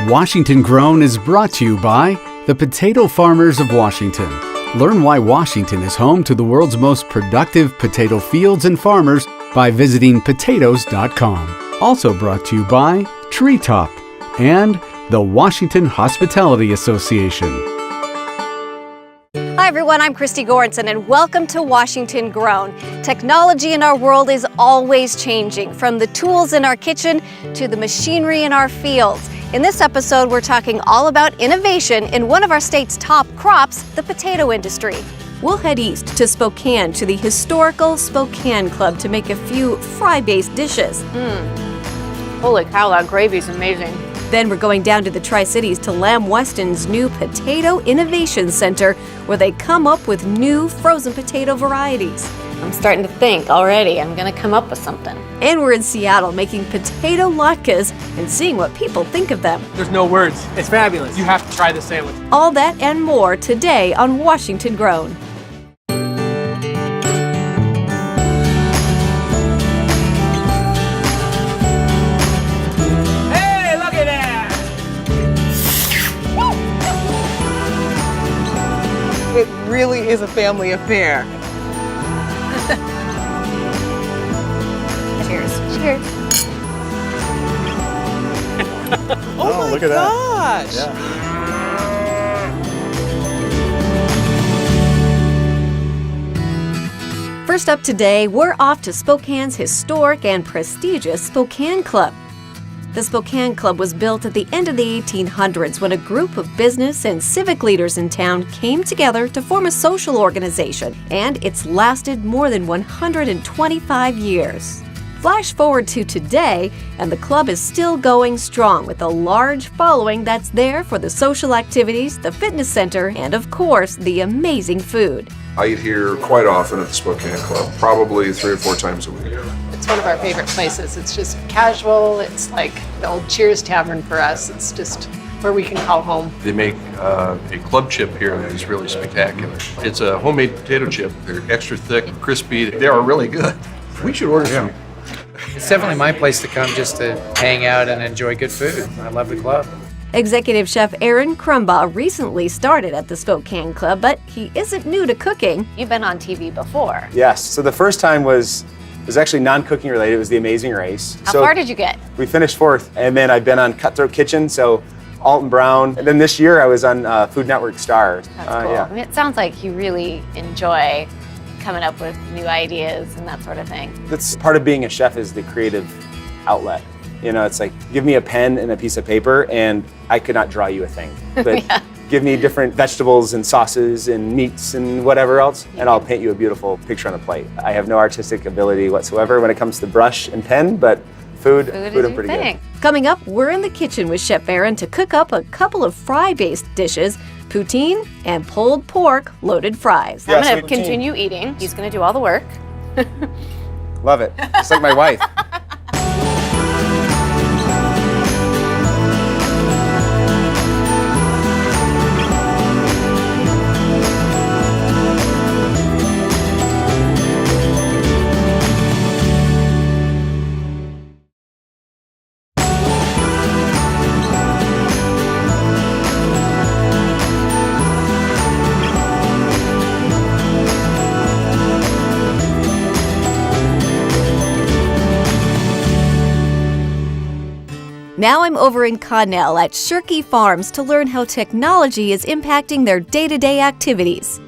Washington Grown is brought to you by the Potato Farmers of Washington. Learn why Washington is home to the world's most productive potato fields and farmers by visiting potatoes.com. Also brought to you by Treetop and the Washington Hospitality Association. Hi everyone, I'm Christy Goranson and welcome to Washington Grown. Technology in our world is always changing, from the tools in our kitchen to the machinery in our fields. In this episode, we're talking all about innovation in one of our state's top crops, the potato industry. We'll head east to Spokane to the historical Spokane Club to make a few fry-based dishes. Holy cow, that gravy's amazing. Then we're going down to the Tri-Cities to Lamb Weston's new Potato Innovation Center, where they come up with new frozen potato varieties. I'm starting to think already I'm gonna come up with something. And we're in Seattle making potato latkes and seeing what people think of them. There's no words. It's fabulous. You have to try the sandwich. All that and more today on Washington Grown. Hey, look at that! It really is a family affair. Cheers. Cheers. Oh my look at gosh! that. Yeah. First up today, we're off to Spokane's historic and prestigious Spokane Club. The Spokane Club was built at the end of the 1800s when a group of business and civic leaders in town came together to form a social organization, and it's lasted more than 125 years. Flash forward to today, and the club is still going strong with a large following that's there for the social activities, the fitness center, and of course, the amazing food. I eat here quite often at the Spokane Club, probably 3 or 4 times a week. It's one of our favorite places. It's just casual. It's like the old Cheers Tavern for us. It's just where we can call home. They make a club chip here that is really spectacular. It's a homemade potato chip. They're extra thick and crispy. They are really good. We should order some. It's definitely my place to come just to hang out and enjoy good food. I love the club. Executive Chef Aaron Crumbaugh recently started at the Spokane Club, but he isn't new to cooking. You've been on TV before. Yes. So the first time was actually non-cooking related. It was The Amazing Race. How far did you get? We finished 4th, and then I've been on Cutthroat Kitchen, so Alton Brown. And then this year I was on Food Network Star. That's cool. Yeah. I mean, it sounds like you really enjoy coming up with new ideas and that sort of thing. That's part of being a chef, is the creative outlet. You know, it's like, give me a pen and a piece of paper and I could not draw you a thing. But Yeah. give me different vegetables and sauces and meats and whatever else, and I'll paint you a beautiful picture on a plate. I have no artistic ability whatsoever when it comes to brush and pen, but food I'm is pretty your good. thing. Coming up, we're in the kitchen with Chef Aaron to cook up a couple of fry-based dishes, poutine and pulled pork loaded fries. Yeah, I'm gonna sweet poutine. continue eating. He's gonna do all the work. Love it. Just like my wife. Now I'm over in Connell at Shirky Farms to learn how technology is impacting their day-to-day activities.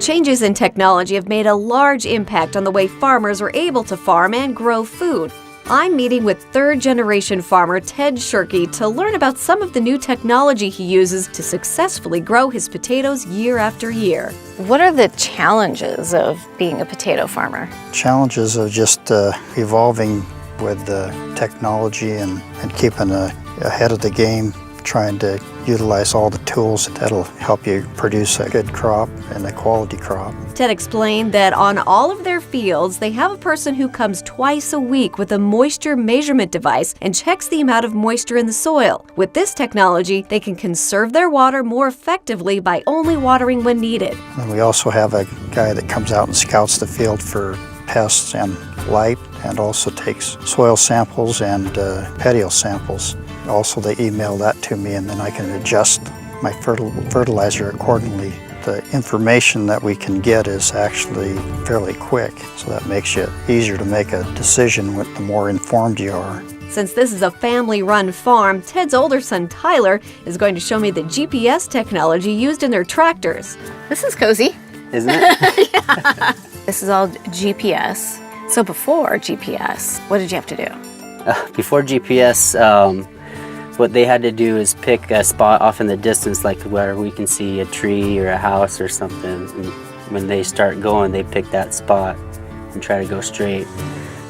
Changes in technology have made a large impact on the way farmers are able to farm and grow food. I'm meeting with third-generation farmer Ted Tschirky to learn about some of the new technology he uses to successfully grow his potatoes year after year. What are the challenges of being a potato farmer? Challenges of just evolving with technology and keeping ahead of the game, trying to utilize all the tools that'll help you produce a good crop and a quality crop. Ted explained that on all of their fields, they have a person who comes twice a week with a moisture measurement device and checks the amount of moisture in the soil. With this technology, they can conserve their water more effectively by only watering when needed. And we also have a guy that comes out and scouts the field for pests and light, and also takes soil samples and patio samples. Also, they email that to me, and then I can adjust my fertilizer accordingly. The information that we can get is actually fairly quick, so that makes it easier to make a decision the more informed you are. Since this is a family-run farm, Ted's older son Tyler is going to show me the GPS technology used in their tractors. This is cozy. Isn't it? Yeah. This is all GPS. So before GPS, what did you have to do? Before GPS, what they had to do is pick a spot off in the distance, like where we can see a tree or a house or something. And when they start going, they pick that spot and try to go straight.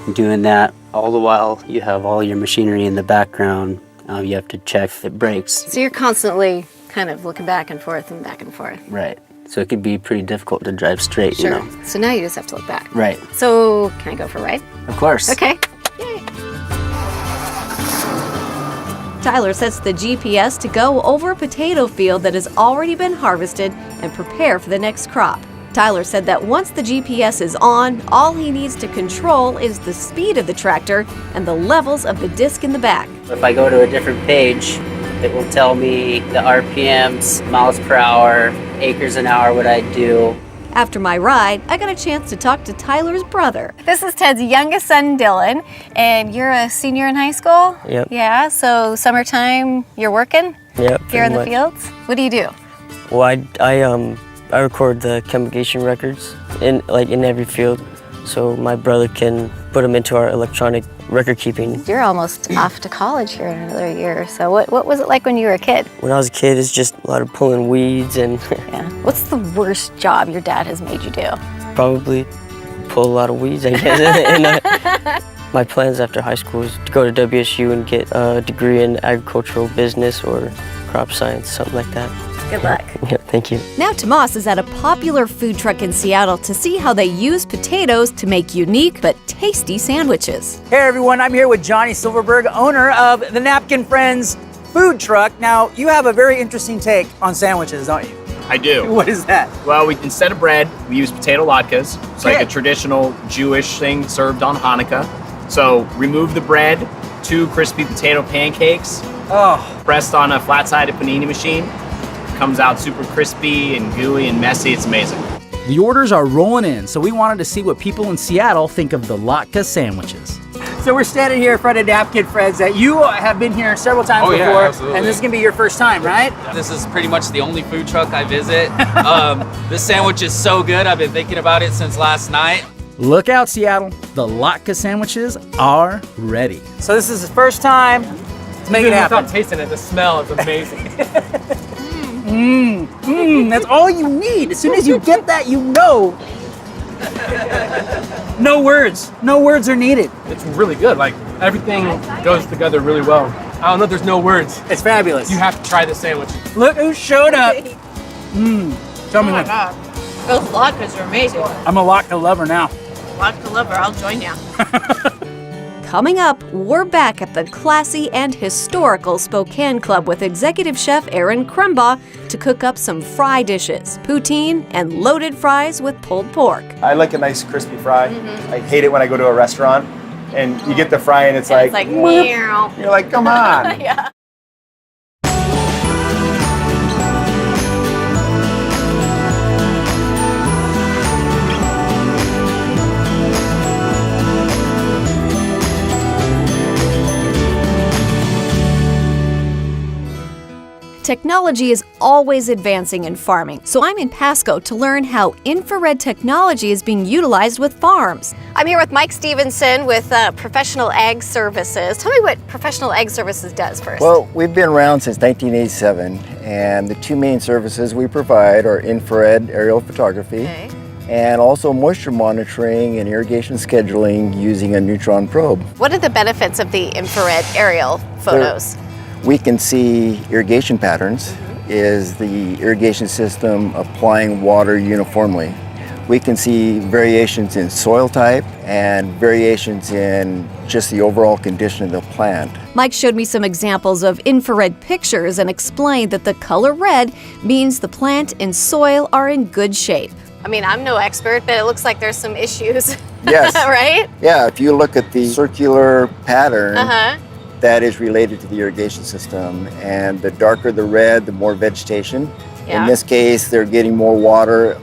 And doing that, all the while you have all your machinery in the background. You have to check if it breaks. So you're constantly kind of looking back and forth and back and forth. Right. So it could be pretty difficult to drive straight, Sure. you know. So now you just have to look back. Right. So can I go for a ride? Of course. Okay. Yay. Tyler sets the GPS to go over a potato field that has already been harvested and prepare for the next crop. Tyler said that once the GPS is on, all he needs to control is the speed of the tractor and the levels of the disc in the back. If I go to a different page, it will tell me the RPMs, miles per hour, acres an hour, what I do. After my ride, I got a chance to talk to Tyler's brother. This is Ted's youngest son, Dylan, and you're a senior in high school? Yep. Yeah, so summertime, you're working? Yep. Here in the much. fields? What do you do? Well, I record the chemication records in every field, so my brother can put them into our electronic record keeping. You're almost off to college here in another year. So what was it like when you were a kid? When I was a kid, it's just a lot of pulling weeds and Yeah. What's the worst job your dad has made you do? probably pull a lot of weeds, I guess. And, my plans after high school is to go to WSU and get a degree in agricultural business or crop science, something like that. Good luck. Yeah, thank you. Now Tomas is at a popular food truck in Seattle to see how they use potatoes to make unique but tasty sandwiches. Hey everyone, I'm here with Johnny Silverberg, owner of the Napkin Friends food truck. Now, you have a very interesting take on sandwiches, don't you? I do. What is that? Well, instead of bread, we use potato latkes. It's like a traditional Jewish thing served on Hanukkah. So remove the bread, 2 crispy potato pancakes, pressed on a flat-sided panini machine. Comes out super crispy and gooey and messy. It's amazing. The orders are rolling in, so we wanted to see what people in Seattle think of the latke sandwiches. So we're standing here in front of Napkin Friends. You have been here several times before, and this is gonna be your first time, right? This is pretty much the only food truck I visit. This sandwich is so good. I've been thinking about it since last night. Look out, Seattle. The latke sandwiches are ready. So this is the first time. Let's make it happen. Without tasting it, the smell is amazing. That's all you need. As soon as you get that, you know. No words are needed. It's really good. Like, everything goes together really well. I don't know, there's no words. It's fabulous. You have to try this sandwich. Look who showed up. Tell me what. God. Those latkes are amazing. I'm a latke lover now. Latke lover, I'll join you. Coming up, we're back at the classy and historical Spokane Club with executive chef Aaron Crumbaugh to cook up some fry dishes, poutine, and loaded fries with pulled pork. I like a nice crispy fry. I hate it when I go to a restaurant and you get the fry and it's like meow. You're like, come on. Yeah. Technology is always advancing in farming, so I'm in Pasco to learn how infrared technology is being utilized with farms. I'm here with Mike Stevenson with Professional Ag Services. Tell me what Professional Ag Services does first. Well, we've been around since 1987, and the 2 main services we provide are infrared aerial photography and also moisture monitoring and irrigation scheduling using a neutron probe. What are the benefits of the infrared aerial photos? We can see irrigation patterns. Is the irrigation system applying water uniformly? We can see variations in soil type and variations in just the overall condition of the plant. Mike showed me some examples of infrared pictures and explained that the color red means the plant and soil are in good shape. I mean, I'm no expert, but it looks like there's some issues Yes. Right? Yeah, if you look at the circular pattern, Uh-huh. that is related to the irrigation system. And the darker the red, the more vegetation. Yeah. In this case, they're getting more water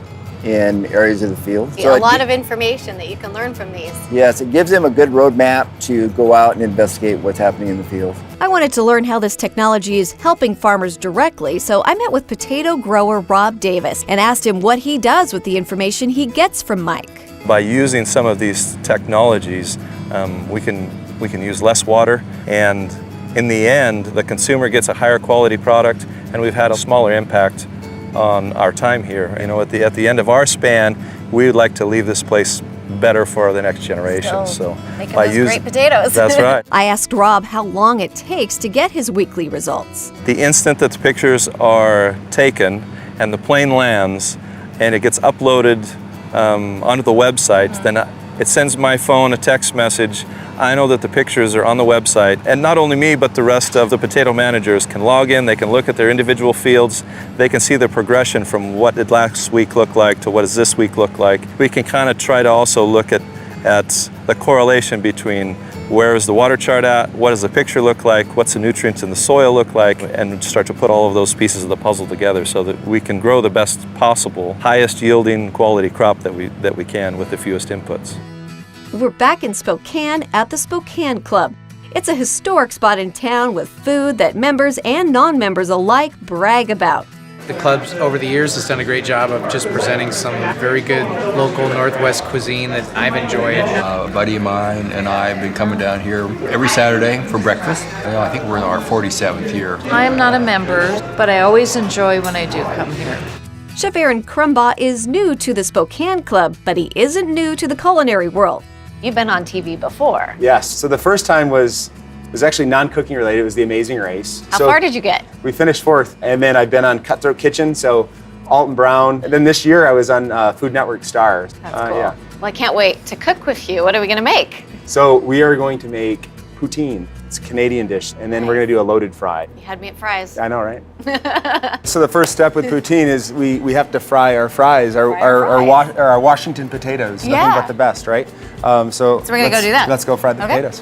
in areas of the field. A lot of information that you can learn from these. Yes, it gives them a good roadmap to go out and investigate what's happening in the field. I wanted to learn how this technology is helping farmers directly, so I met with potato grower Rob Davis and asked him what he does with the information he gets from Mike. By using some of these technologies, we can use less water, and in the end, the consumer gets a higher quality product, and we've had a smaller impact on our time here. You know, at the end of our span, we would like to leave this place better for the next generation. So making by those using great potatoes. That's right. I asked Rob how long it takes to get his weekly results. The instant that the pictures are taken and the plane lands and it gets uploaded onto the website, then it sends my phone a text message. I know that the pictures are on the website, and not only me, but the rest of the potato managers can log in, they can look at their individual fields, they can see the progression from what did last week look like to what does this week look like. We can kind of try to also look at the correlation between where is the water chart at, what does the picture look like, what's the nutrients in the soil look like, and start to put all of those pieces of the puzzle together so that we can grow the best possible, highest yielding quality crop that we can with the fewest inputs. We're back in Spokane at the Spokane Club. It's a historic spot in town with food that members and non-members alike brag about. The club's over the years has done a great job of just presenting some very good local Northwest cuisine that I've enjoyed. A buddy of mine and I have been coming down here every Saturday for breakfast. I think we're in our 47th year. I am not a member, but I always enjoy when I do come here. Chef Aaron Crumbaugh is new to the Spokane Club, but he isn't new to the culinary world. You've been on TV before. Yes, so the first time was actually non-cooking related. It was The Amazing Race. How far did you get? We finished 4th, and then I've been on Cutthroat Kitchen, so Alton Brown. And then this year I was on Food Network Stars. That's cool. Yeah. Well, I can't wait to cook with you. What are we gonna make? So we are going to make poutine. It's a Canadian dish, and then we're gonna do a loaded fry. You had me at fries. I know, right? So the first step with poutine is we have to fry our fries, our Washington potatoes. Yeah. Nothing but the best, right? So we're gonna go do that. Let's go fry the Okay. potatoes.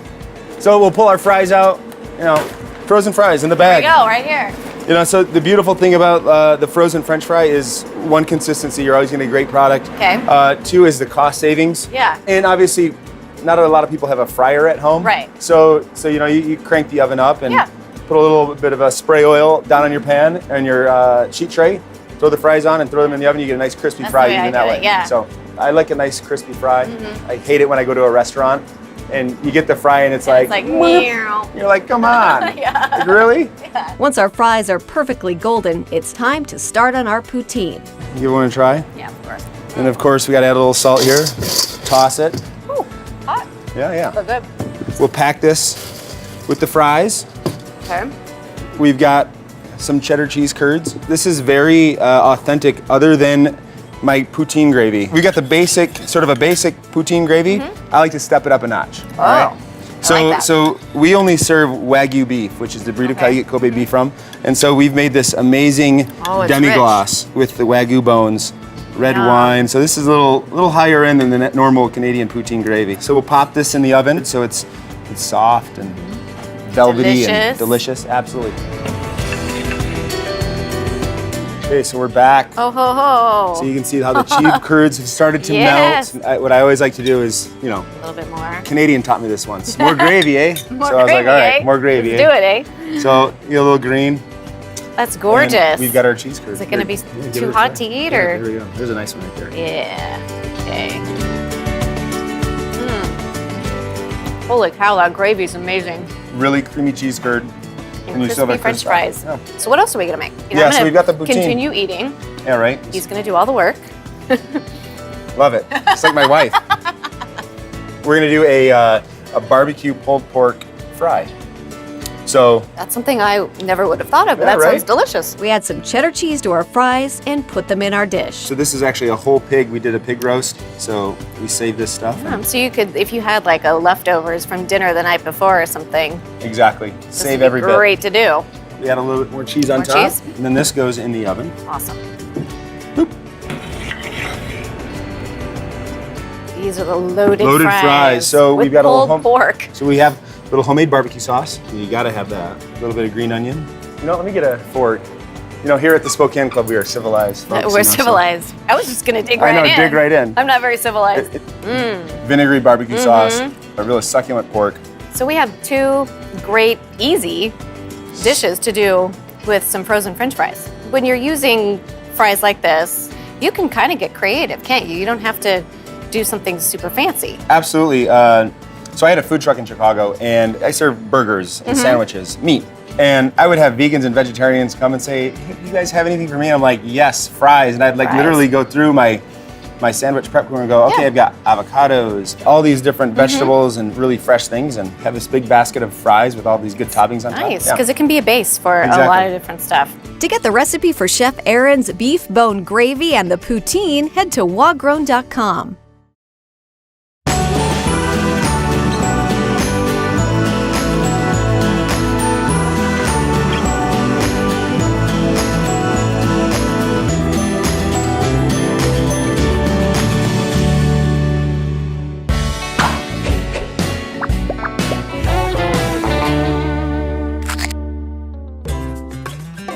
So we'll pull our fries out, frozen fries in the bag. Here we go, right here. So the beautiful thing about the frozen French fry is, one, consistency. You're always gonna get a great product. Okay. 2 is the cost savings. Yeah. And obviously, not a lot of people have a fryer at home. Right. So you crank the oven up and put a little bit of a spray oil down on your pan and your sheet tray. Throw the fries on and throw them in the oven. You get a nice crispy That's fry the way even I that do way. it, yeah. So I like a nice crispy fry. Mhm. I hate it when I go to a restaurant and you get the fry and it's like meow. you're like, come on. Yeah. Like, really? Once our fries are perfectly golden, it's time to start on our poutine. You want to try? Yeah, of course. And of course we got to add a little salt here. Toss it. Ooh, hot. Yeah. So good. We'll pack this with the fries. Okay. We've got some cheddar cheese curds. This is very authentic, other than my poutine gravy. We got the basic, sort of a basic poutine gravy. I like to step it up a notch. Oh, all right? So, I like that. so we only serve Wagyu beef, which is the breed of cow you get Kobe beef from. And so we've made this amazing Oh, it's demi-glace with the Wagyu bones, red wine. So this is a little higher end than the normal Canadian poutine gravy. So we'll pop this in the oven so it's soft and velvety and delicious. Absolutely. Okay, so we're back. Oh ho ho. So you can see how the cheese curds have started to Yes. melt. What I always like to do is, A little bit more. Canadian taught me this once. More gravy, eh? More so I was like, gravy, all right, eh? more gravy, Let's do it, eh? So you get a little green. That's and gorgeous. we've got our cheese curds. Is it gonna be Here, give too it a hot try. to eat, Yeah, or? here we go. There's a nice one right there. Yeah. Okay. Holy cow, that gravy's amazing. Really creamy cheese curd. And you still have crispy a French crisp- fries. Yeah. So what else are we gonna make? Yeah, so we've got the poutine. Continue eating. Yeah, right? He's gonna do all the work. Love it. It's like my wife. We're gonna do a barbecue pulled pork fry. So That's something I never would have thought of, but Yeah, that right? sounds delicious. We add some cheddar cheese to our fries and put them in our dish. So this is actually a whole pig. We did a pig roast, so we saved this stuff. So you could, if you had like a leftovers from dinner the night before or something, Exactly. this Save would be every bit. great to do. We add a little bit more cheese on More top, cheese? and then this goes in the oven. Awesome. These are the loaded fries. So with we've got pulled pork. So we have a little homemade barbecue sauce. You gotta have that. A little bit of green onion. You know, let me get a fork. You know, here at the Spokane Club, we are civilized. Folks, We're civilized. I was just gonna dig right in. I know, dig right in. I'm not very civilized. Vinegary barbecue sauce, a really succulent pork. So we have two great, easy dishes to do with some frozen French fries. When you're using fries like this, you can kind of get creative, can't you? You don't have to do something super fancy. Absolutely. So I had a food truck in Chicago, and I served burgers and sandwiches, meat. And I would have vegans and vegetarians come and say, hey, you guys have anything for me? And I'm like, yes, fries. And I'd like literally go through my sandwich prep room and go, okay, I've got avocados, all these different vegetables and really fresh things, and have this big basket of fries with all these good toppings on top. Nice, because it can be a base for a lot of different stuff. To get the recipe for Chef Aaron's beef bone gravy and the poutine, head to wagrown.com.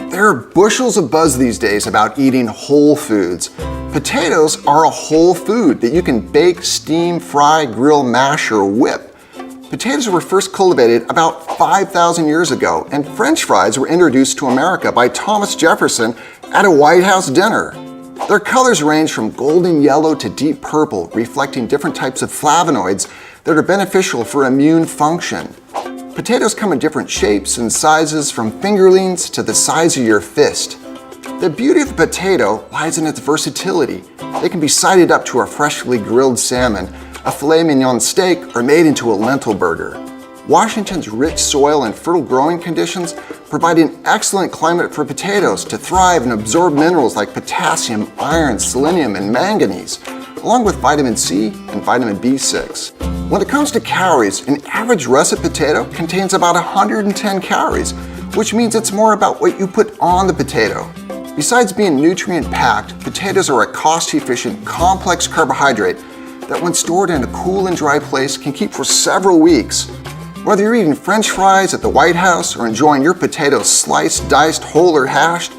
There are bushels of buzz these days about eating whole foods. Potatoes are a whole food that you can bake, steam, fry, grill, mash, or whip. Potatoes were first cultivated about 5,000 years ago, and French fries were introduced to America by Thomas Jefferson at a White House dinner. Their colors range from golden yellow to deep purple, reflecting different types of flavonoids that are beneficial for immune function. Potatoes come in different shapes and sizes, from fingerlings to the size of your fist. The beauty of the potato lies in its versatility. They can be sided up to a freshly grilled salmon, a filet mignon steak, or made into a lentil burger. Washington's rich soil and fertile growing conditions provide an excellent climate for potatoes to thrive and absorb minerals like potassium, iron, selenium, and manganese, along with vitamin C and vitamin B6. When it comes to calories, an average russet potato contains about 110 calories, which means it's more about what you put on the potato. Besides being nutrient-packed, potatoes are a cost-efficient, complex carbohydrate that when stored in a cool and dry place can keep for several weeks. Whether you're eating French fries at the White House or enjoying your potatoes sliced, diced, whole, or hashed,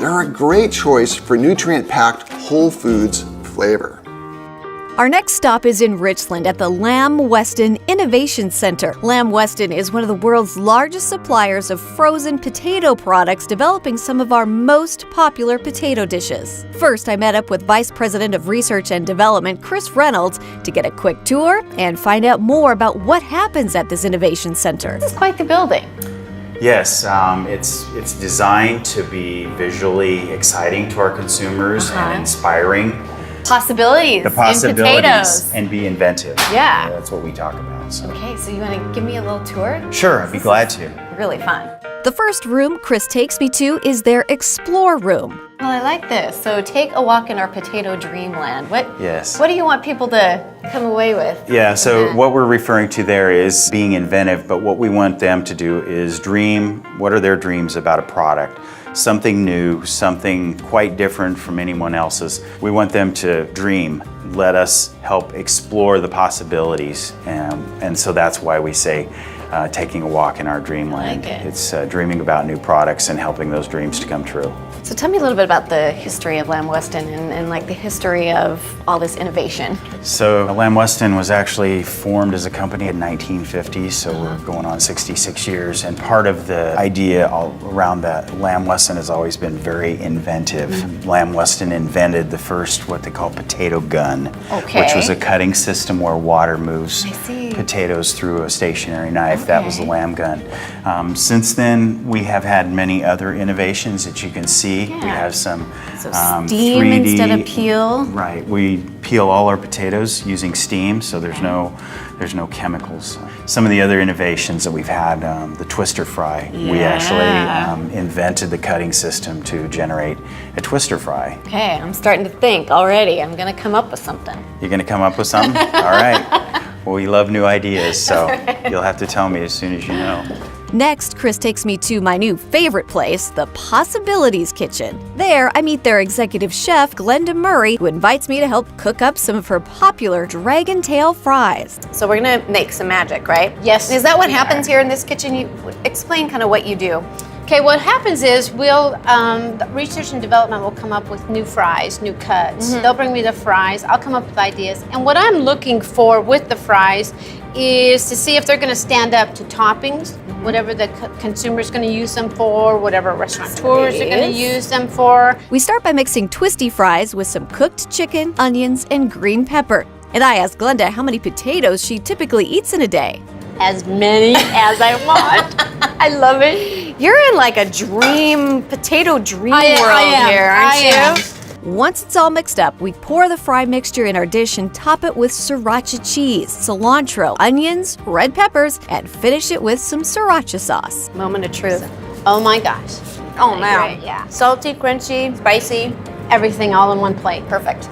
they're a great choice for nutrient-packed whole foods flavor. Our next stop is in Richland at the Lamb Weston Innovation Center. Lamb Weston is one of the world's largest suppliers of frozen potato products, developing some of our most popular potato dishes. First, I met up with Vice President of Research and Development, Chris Reynolds, to get a quick tour and find out more about what happens at this innovation center. This is quite the building. Yes, it's designed to be visually exciting to our consumers and inspiring. Possibilities. The possibilities in potatoes. And be inventive. Yeah. That's what we talk about. So. Okay, so you want to give me a little tour? Sure, I'd be glad to. Really fun. The first room Chris takes me to is their Explore room. Well, I like this. So take a walk in our potato dreamland. Yes. What do you want people to come away with? Yeah, so what we're referring to there is being inventive, but what we want them to do is dream. What are their dreams about a product? Something new, something quite different from anyone else's. We want them to dream. Let us help explore the possibilities. And so that's why we say taking a walk in our dreamland. I like it. It's dreaming about new products and helping those dreams to come true. So tell me a little bit about the history of Lamb Weston and like the history of all this innovation. So Lamb Weston was actually formed as a company in 1950, so we're going on 66 years. And part of the idea all around that, Lamb Weston has always been very inventive. Lamb Weston invented the first, what they call potato gun, which was a cutting system where water moves potatoes through a stationary knife. That was the Lamb gun. Since then, we have had many other innovations that you can see. We have some so steam 3D, instead of peel. Right, we peel all our potatoes using steam, so there's no chemicals. Some of the other innovations that we've had, the twister fry. We actually invented the cutting system to generate a twister fry. Okay, I'm starting to think already. I'm gonna come up with something. You're gonna come up with something? All right. Well, we love new ideas, so you'll have to tell me as soon as you know. Next, Chris takes me to my new favorite place, the Possibilities Kitchen. There, I meet their executive chef, Glenda Murray, who invites me to help cook up some of her popular dragon tail fries. So we're gonna make some magic, right? Yes. Is that what happens here in this kitchen? You explain kind of what you do. Okay, what happens is the research and development will come up with new fries, new cuts. They'll bring me the fries, I'll come up with ideas. And what I'm looking for with the fries is to see if they're gonna stand up to toppings, whatever the consumer's gonna use them for, whatever restaurateurs are gonna use them for. We start by mixing twisty fries with some cooked chicken, onions, and green pepper. And I ask Glenda how many potatoes she typically eats in a day. As many as I want. I love it. You're in like a potato dream world here, aren't you? Once it's all mixed up, we pour the fry mixture in our dish and top it with sriracha cheese, cilantro, onions, red peppers, and finish it with some sriracha sauce. Moment of truth. Oh my gosh. Oh man. Great, yeah. Salty, crunchy, spicy. Everything all in one plate. Perfect.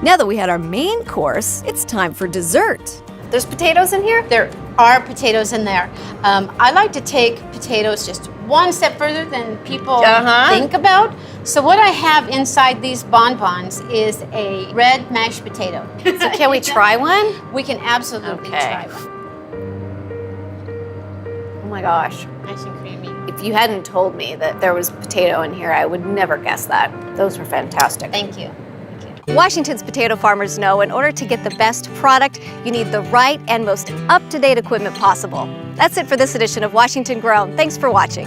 Now that we had our main course, it's time for dessert. There's potatoes in here? There are potatoes in there. I like to take potatoes just one step further than people think about. So what I have inside these bonbons is a red mashed potato. So can we try one? We can absolutely try one. Oh my gosh. Nice and creamy. If you hadn't told me that there was potato in here, I would never guess that. Those were fantastic. Thank you. Washington's potato farmers know in order to get the best product, you need the right and most up-to-date equipment possible. That's it for this edition of Washington Grown. Thanks for watching.